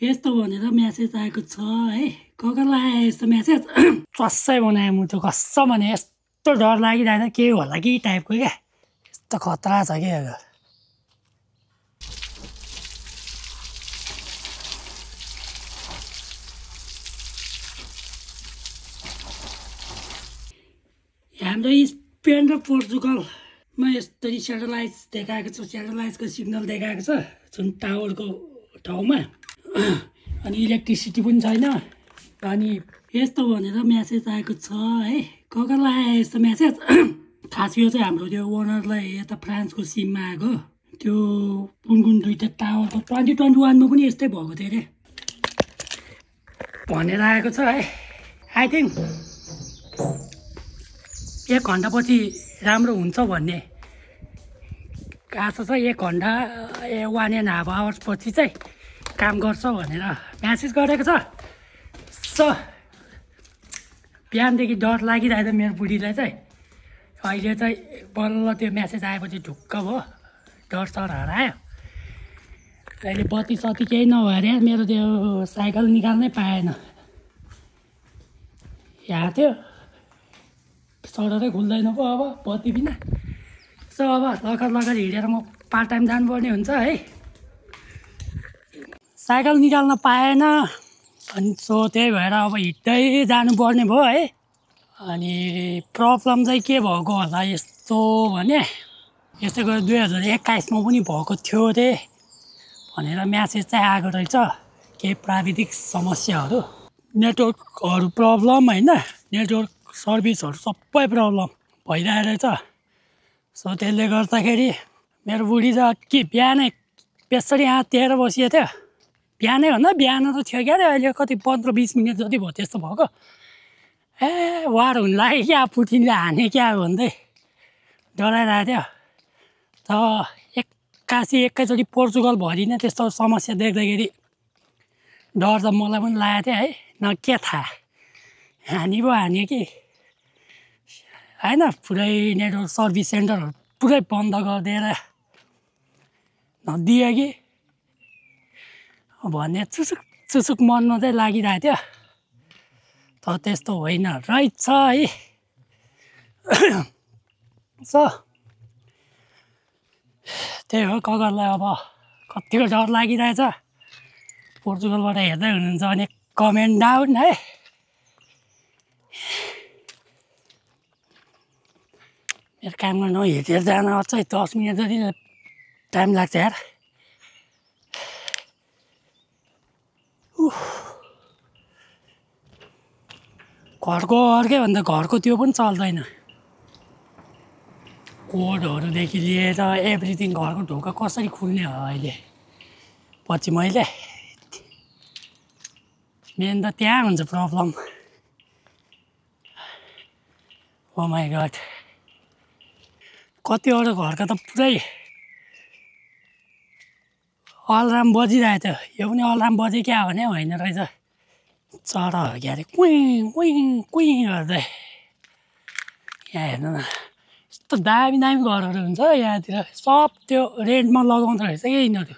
यस्तो भनेर म्यासेज आएको छ है। कसलाई आयो यस्तो म्यासेज? चस्सै बनायो मुटु कस्स भने यस्तो डर लागिरहेको के होला कि टाइपको क्या। यस्तो खतरा छ कि अब हाम्रो स्पेन र पोर्चुगलमा यस्तरी स्याटेलाइट देखाएको छ। स्याटेलाइटको सिग्नल देखाएको छ जुन टावरको ठाउँमा, अनि इलेक्ट्रिसिटी पनि छैन। अनि यस्तो भनेर म्यासेज आएको छ है। कसलाई आयो यस्तो म्यासेज? खास यो चाहिँ हाम्रो त्यो ओनरलाई यता फ्रान्सको सिममा आएको। त्यो कुन दुईवटा टावरको 2021मा पनि यस्तै भएको थियो अरे भनेर आएको छ है। आई थिङ्क 1 घन्टापछि राम्रो हुन्छ भन्ने आशा छ। 1 घन्टा 1.5 आवर्स पछि चाहिँ काम गर्छ भनेर म्यासेज गरेको छ। बिहानदेखि डर लागिरहेको थियो मेरो बुढीलाई चाहिँ। अहिले चाहिँ बल्ल त्यो म्यासेज आएपछि ढुक्क भयो, डर सर हरायो। अहिले बत्ती सती केही नभएर मेरो त्यो साइकल निकाल्नै पाएन। यहाँ थियो सडकै खुल्दैन पो अब बत्ती बिना। अब लखर हिँडेर म पार्ट टाइम जानुपर्ने हुन्छ है। साइकल निकाल्न पाएन अनि त्यही भएर अब हिँड्दै जानुपर्ने भयो है। अनि प्रब्लम चाहिँ के भएको होला यस्तो भने, यसै गरी 2021मा पनि भएको थियो अरे भनेर म्यासेज चाहिँ आएको रहेछ। केही प्राविधिक समस्याहरू, नेटवर्कहरू प्रब्लम होइन, नेटवर्क सर्भिसहरू सबै प्रब्लम भइरहेको रहेछ। त्यसले गर्दाखेरि मेरो बुढी चाहिँ के बिहानै त्यसरी आत्तिएर बसिएको थियो। बिहान त थियो क्या अरे, अहिले कति 15-20 मिनट जति भयो त्यस्तो भएको। वार हुन लाग्यो क्या, पुटिनले हाने क्या भन्दै डराइरहेको थियो। एकैचोटि पोर्चुगल भरि नै त्यस्तो समस्या देख्दाखेरि डर त मलाई पनि लागेको थियो है। न के थाहा हान्यो कि होइन, पुरै नेटवर्क सर्भिस सेन्टरहरू पुरै बन्द गरिदिएर नदियो कि भन्ने चुसुक मनमा चाहिँ लागिरहेको थियो। तर त्यस्तो होइन रहेछ है। त्यही हो, कगरलाई अब कतिको डर लागिरहेछ। पोर्चुगलबाट हेर्दै हुनुहुन्छ भने कमेन्ट डाउन है। मेरो काम गर्न हिँडेर जान अझै 10 मिनट जति टाइम लाग्छ यार। घरको अर्कै भन्दा घरको त्यो पनि चल्दैन। कोडहरूदेखि लिएर एभ्रिथिङ, घरको ढोका कसरी खुल्ने हो अहिले पछि मैले। मेन त त्यहाँ हुन्छ प्रब्लम। ओ माई गड, कतिवटा घरका त पुरै अलार्म बजिरहेको थियो। यो पनि अलार्म बजे क्या भने होइन रहेछ, चराहरू क्या अरे कुइँ गर्दै। यहाँ हेर्नु न, यस्तो दामी घरहरू हुन्छ यहाँतिर, सब त्यो रेन्टमा लगाउँदो रहेछ क्या यिनीहरू।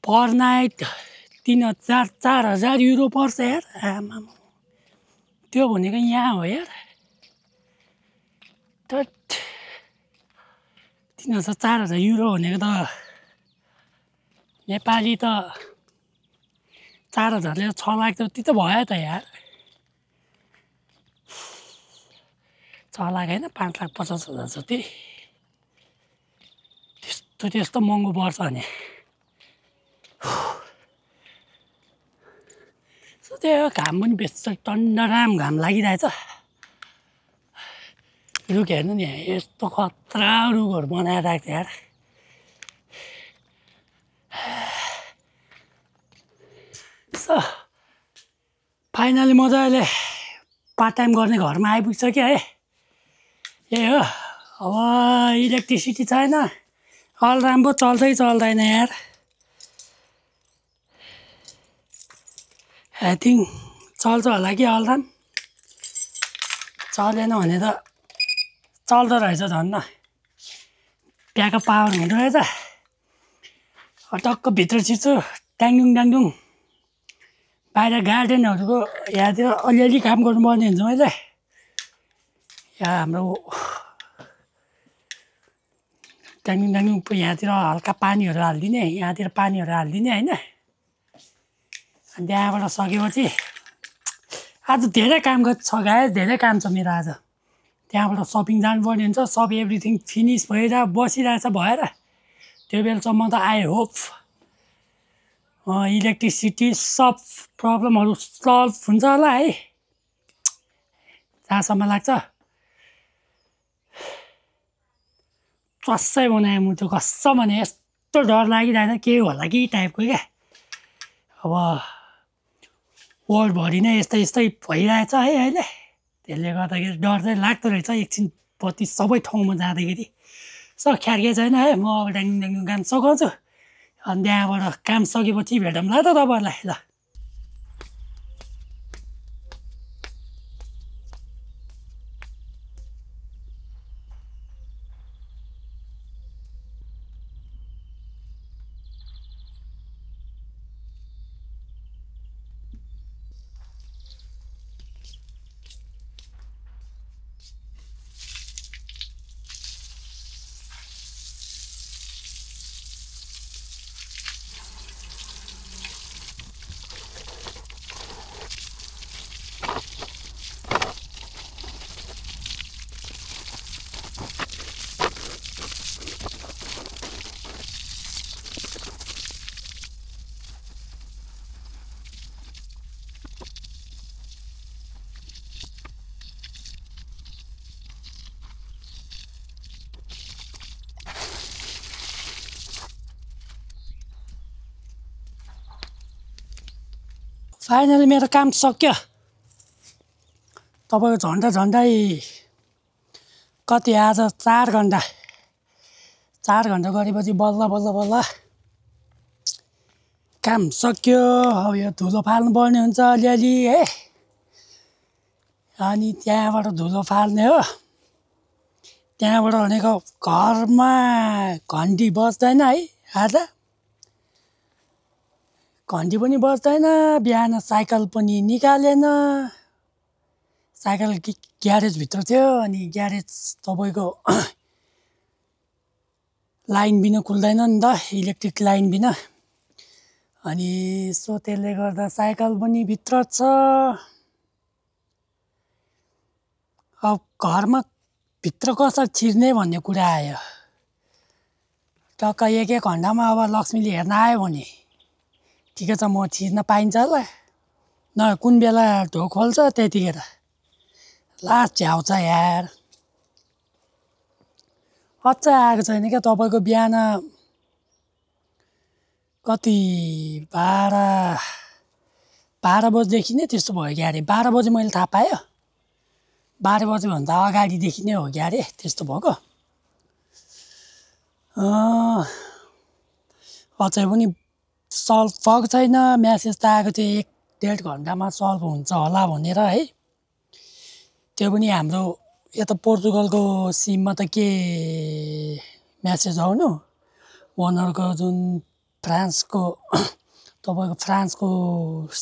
पर नाइट 3,000-4,000 युरो पर्छ यार। आमा त्यो भनेको यहाँ हो यार। 3,000-4,000 युरो भनेको त नेपाली त 4,000ले 6 लाख जति त भयो त यार। 6 लाख होइन, 5,50,000 जति। त्यस्तो महँगो पर्छ भने त्यही हो। घाम पनि बेसी टन्डराम घाम लागिरहेछ। रुख हेर्नु नि, यस्तो खतरा रुखहरू बनाएर राख्छ यार। फाइनली मजाले पार्ट टाइम गर्ने घरमा आइपुग्छ क्या है। यही हो, अब इलेक्ट्रिसिटी छैन, अलार्म पो चल्दैन यार। आई थिङ्क चल्छ होला कि अलार्म। चलेन भने त चल्दो रहेछ धन्न, ब्याकअप पावर हुँदो रहेछ। टक्क भित्र छिर्छु ट्याङडुङ ट्याङडुङ बाहिर गार्डनहरूको यहाँतिर अलिअलि काम गर्नुपर्ने हुन्छ मैले यहाँ हाम्रो ट्याङडुङ ट्याङडुङ यहाँतिर हल्का पानीहरू हालिदिने यहाँतिर पानीहरू हालिदिने होइन अनि त्यहाँबाट सकेपछि आज धेरै काम छ गाइस धेरै काम छ मेरो आज त्यहाँबाट सपिङ जानुपर्ने हुन्छ सब एभ्रिथिङ फिनिस भएर बसिरहेछ भएर त्यो बेलासम्म त आई होप इलेक्ट्रिसिटी सब प्रब्लमहरू सल्भ हुन्छ होला है जहाँसम्म लाग्छ चस्सै बनायो मुटु कसम भने यस्तो डर लागिरहेछ के होला कि टाइपको क्या अब वर्ल्डभरि नै यस्तै यस्तै भइरहेछ है अहिले त्यसले गर्दाखेरि डर चाहिँ लाग्दो रहेछ एकछिन बत्ती सबै ठाउँमा जाँदाखेरि ख्यार केही छैन है म अब ट्याङडुङ ट्याङडुङ काम सघाउँछु अनि त्यहाँबाट काम सकेपछि भेटौँला त तपाईँहरूलाई ल फाइनली मेरो काम सक्यो तपाईँको झन्डै कति आज 4 घन्टा गरेपछि बल्ल बल्ल बल्ल काम सक्यो अब यो धुलो फाल्नुपर्ने हुन्छ अलिअलि है अनि त्यहाँबाट धुलो फाल्ने हो त्यहाँबाट भनेको घरमा घन्टी बज्दैन है आज घन्टी पनि बज्दैन बिहान साइकल पनि निकालेन साइकल ग्यारेजभित्र थियो अनि ग्यारेज तपाईँको लाइन बिना खुल्दैन नि त इलेक्ट्रिक लाइन बिना अनि सो त्यसले गर्दा साइकल पनि भित्र छ अब घरमा भित्र कसरी छिर्ने भन्ने कुरा आयो टक्क 1 घन्टामा अब लक्ष्मीले हेर्न आयो भने ठिकै छ म छिर्न पाइन्छ होला न कुन बेला ढोक खोल्छ त्यतिखेर लास्ट झ्याउँछ यार अझै आएको छैन क्या तपाईँको बिहान कति 12 बजीदेखि नै त्यस्तो भयो क्या अरे 12 बजी मैले थाहा पाएँ 12 बजीभन्दा अगाडिदेखि नै हो क्या अरे त्यस्तो भएको अझै पनि सल्भ भएको छैन म्यासेज त आएको थियो 1-1.5 घन्टामा सल्भ हुन्छ होला भनेर है त्यो पनि हाम्रो यता पोर्चुगलको सिममा त के म्यासेज आउनु उनीहरूको जुन फ्रान्सको तपाईँको फ्रान्सको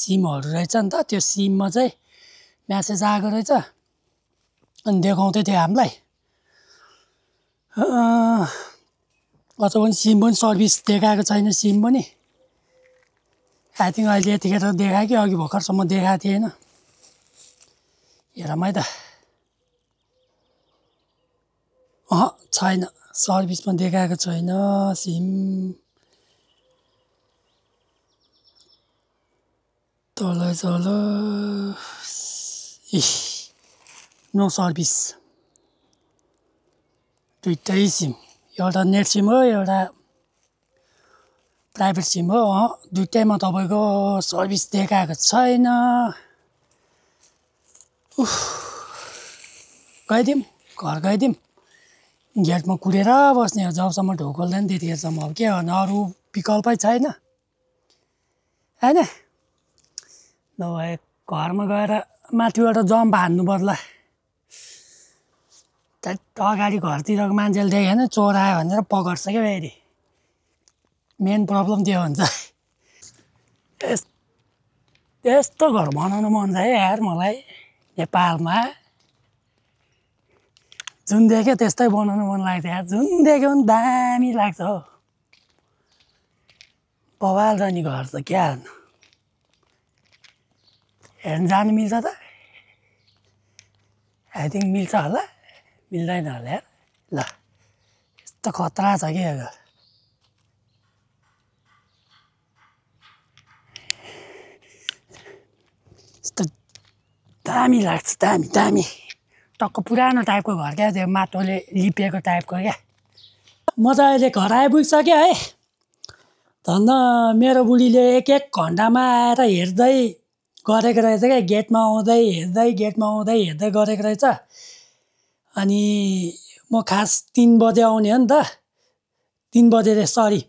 सिमहरू रहेछ नि त त्यो सिममा चाहिँ म्यासेज आएको रहेछ अनि देखाउँदै थियो हामीलाई अझ पनि सिम पनि सर्भिस देखाएको छैन सिम पनि आई थिङ्क अहिले यतिखेर देखायो कि अघि भर्खरसम्म देखाएको थिएन हेरौँ है त छैन सर्भिसमा देखाएको छैन सिम तल नो सर्भिस दुइटै सिम एउटा नेट सिम हो एउटा प्राइभेट सिम हो दुइटैमा तपाईँको सर्भिस देखाएको छैन गइदिउँ घर गइदिउँ गेटमा कुरेर बस्ने हो जबसम्म ढोक खोल्दैन त्यतिखेरसम्म अब के गर्नु अरू विकल्पै छैन होइन नभए घरमा गएर माथिबाट जम्प हान्नु पर्ला अगाडि घरतिरको मान्छेले देख्यो भने चोर आयो भनेर पकड्छ क्या फेरि मेन प्रब्लम त्यो हुन्छ। यस्तो घर बनाउनु मन छ है यार मलाई नेपालमा। जुन देख्यो त्यस्तै बनाउनु मन लाग्छ यार। जुन देख्यो पनि दामी लाग्छ हो। बवाल छ नि घर त क्या गर्नु। हेर्नु जानु मिल्छ त? आई थिङ्क मिल्छ होला, मिल्दैन होला यार। ल यस्तो खतरा छ कि घर। यस्तो दामी लाग्छ, दामी दामी। टक्क पुरानो टाइपको घर क्या, त्यो माटोले लिपिएको टाइपको क्या। म त अहिले घर आइपुगिसकेँ है। धन्न मेरो बुढीले एक घन्टामा आएर हेर्दै गरेको रहेछ क्या। गेटमा आउँदै हेर्दै गरेको रहेछ। अनि म खास 3 बजे आउने हो नि त। 3 बजे रे सरी,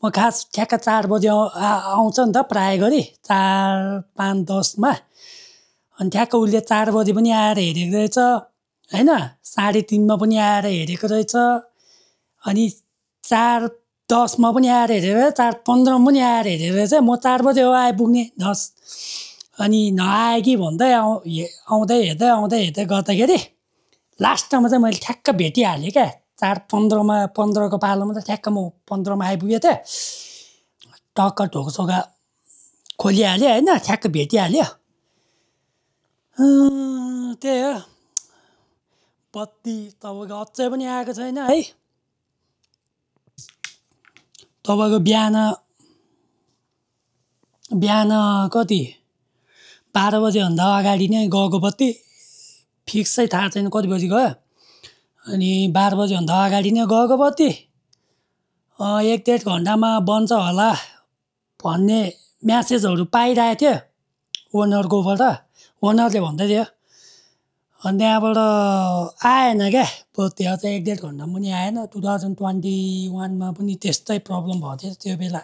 म खास ठ्याक्क 4 बजे आउँछ नि त प्रायः गरी 4, 5, 10मा। अनि ठ्याक्क उसले 4 बजे पनि आएर हेरेको रहेछ होइन। 3:30मा पनि आएर हेरेको रहेछ। अनि 4:10मा पनि आएर हेरेको रहेछ। 4:15मा पनि आएर हेरेको रहेछ। म 4 बजे हो आइपुग्ने 10। अनि नआए कि भन्दै आउँदै हेर्दै गर्दाखेरि लास्टमा चाहिँ मैले ठ्याक्क भेटिहालेँ क्या। 4:15मा 15को पालोमा त ठ्याक्क म 15मा आइपुगेको थिएँ। टक्क ढोकसोका खोलिहाल्यो होइन, ठ्याक्क भेटिहाल्यो। त्यही हो। बत्ती तपाईँको अझै पनि आएको छैन है। तपाईँको बिहान कति 12 बजेभन्दा अगाडि नै गएको बत्ती। फिक्सै थाहा छैन कति बजी गयो। अनि 12 बजेभन्दा अगाडि नै गएको बत्ती 1-1.5 घन्टामा बन्छ होला भन्ने म्यासेजहरू पाइरहेको थियो ओनरकोबाट। ओनरले भन्दै थियो। अनि त्यहाँबाट आएन क्या बत्ती। अझै 1-1.5 घन्टामा पनि आएन। 2021मा पनि त्यस्तै प्रब्लम भएको थियो। त्यो बेला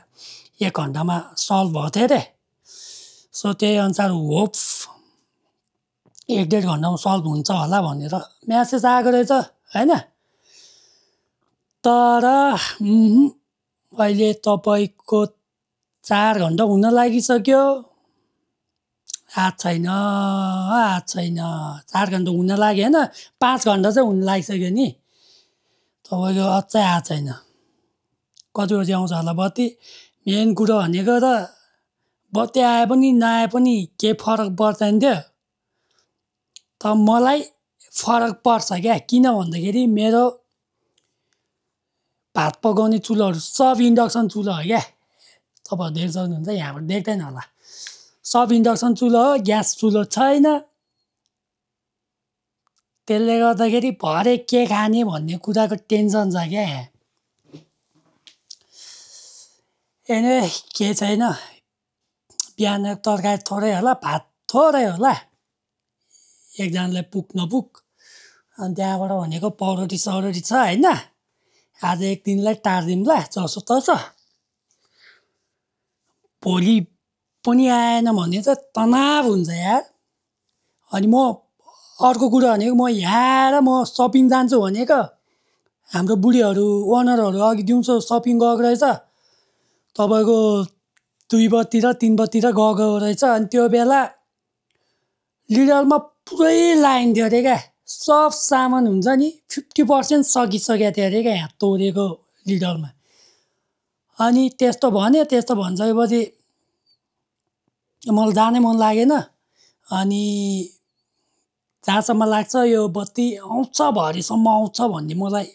1 घन्टामा सल्भ भएको थियो अरे। सो त्यही अनुसार होप 1-1.5 घन्टामा सल्भ हुन्छ होला भनेर म्यासेज आएको रहेछ होइन। तर अहिले तपाईँको 4 घन्टा हुन लागिसक्यो। आएको छैन। 4 घन्टा हुन लाग्यो होइन। 5 घन्टा चाहिँ हुन लागिसक्यो नि। तपाईँको अझै आएको छैन। कति बजी आउँछ होला बत्ती। मेन कुरो भनेको त बत्ती आए पनि नआए पनि केही फरक पर्दैन थियो। त मलाई फरक पर्छ क्या। किन भन्दाखेरि मेरो भात पकाउने चुलोहरू सब इन्डक्सन चुलो हो क्या। तपाईँहरू देख्न सक्नुहुन्छ, यहाँबाट देख्दैन होला। सब इन्डक्सन चुलो हो, ग्यास चुलो छैन। त्यसले गर्दाखेरि भरे के खाने भन्ने कुराको टेन्सन छ क्या। एनिवे केही छैन। बिहान तरकारी थोरै होला, भात थोरै होला। एकजनालाई पुग नपुग। अनि त्यहाँबाट भनेको पौरोटी सौरोटी छ होइन। आज एक दिनलाई टारिदिउँला जसोतसो। भोलि पनि आएन भने चाहिँ तनाव हुन्छ यार। अनि म अर्को कुरा भनेको म यहाँ आएर म सपिङ जान्छु भनेको। हाम्रो बुढीहरू ओनरहरू अघि दिउँसो सपिङ गएको रहेछ। तपाईँको 2 बजी र 3 बजीतिर गएको रहेछ। अनि त्यो बेला लिडरमा पुरै लाइन थियो अरे क्या। सब सामान हुन्छ नि 50% सकिसकेको थियो अरे क्या यहाँ तोडेको लिडरमा। अनि त्यस्तो भनिसकेपछि मलाई जानै मन लागेन। अनि जहाँसम्म लाग्छ यो बत्ती आउँछ भरेसम्म आउँछ भन्ने मलाई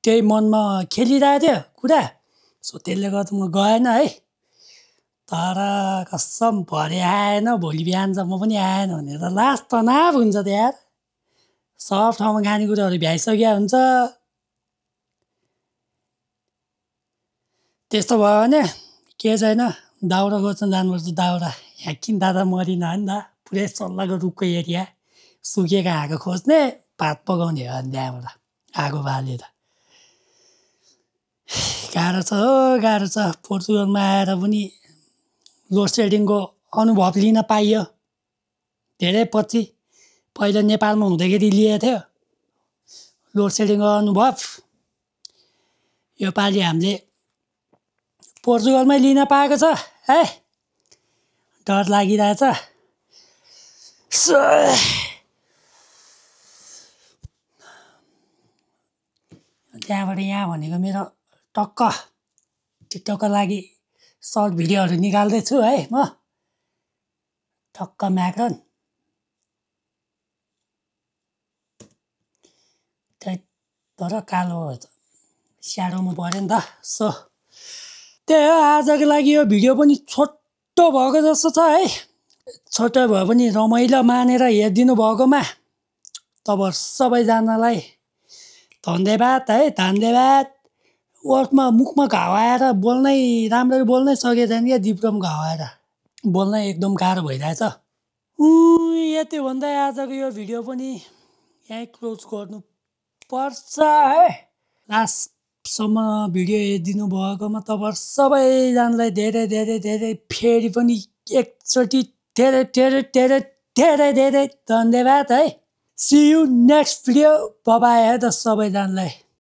त्यही मनमा खेलिरहेको थियो कुरा। सो त्यसले गर्दा म गएन है। तर कसम भरे आएन, भोलि बिहानसम्म पनि आएन भनेर लास्ट तनाव हुन्छ त यार। सब ठाउँमा खानेकुराहरू भ्याइसक्यो हुन्छ। त्यस्तो भयो भने के छैन, दाउरा खोज्न जानुपर्छ। दाउरा यहाँ किन्दा त मरिन हो नि त। पुरै सल्लाहको रुखको एरिया। सुकेको आगो खोज्ने, भात पकाउने हो अनि त्यहाँबाट आगो बालेर। गाह्रो छ हो, गाह्रो छ। पोर्चुगलमा आएर पनि लोड सेडिङको अनुभव लिन पाइयो धेरै पछि। पहिला नेपालमा हुँदाखेरि लिएको थियो लोड सेडिङको अनुभव। योपालि हामीले पोर्चुगलमै लिन पाएको छ है। डर लागिरहेछ। त्यहाँबाट यहाँ भनेको मेरो टक्क टिकटकको लागि सर्ट भिडियोहरू निकाल्दैछु है म। टक्क म्याक्रोन तर कालो स्याडोमा पऱ्यो नि त। सो त्यही हो आजको लागि यो भिडियो पनि छोटो भएको जस्तो छ है। छोटो भए पनि रमाइलो मानेर हेरिदिनु भएकोमा तपाईहरु सबैजनालाई धन्यवाद है। धन्यवाद। ओठमा मुखमा घाउ आएर बोल्नै राम्ररी बोल्नै सकेको छैन क्या। जिब्रोमा घाउ आएर बोल्नै एकदम गाह्रो भइरहेछ। यति भन्दै आजको यो भिडियो पनि यहीँ क्लोज गर्नु पर्छ है। लास्टसम्म भिडियो हेरिदिनु भएकोमा तपाईहरु सबैजनालाई धेरै धेरै धेरै फेरि पनि एकचोटि धेरै धेरै धेरै धेरै धेरै धन्यवाद है। See you next video. Bye bye है त सबैजनालाई।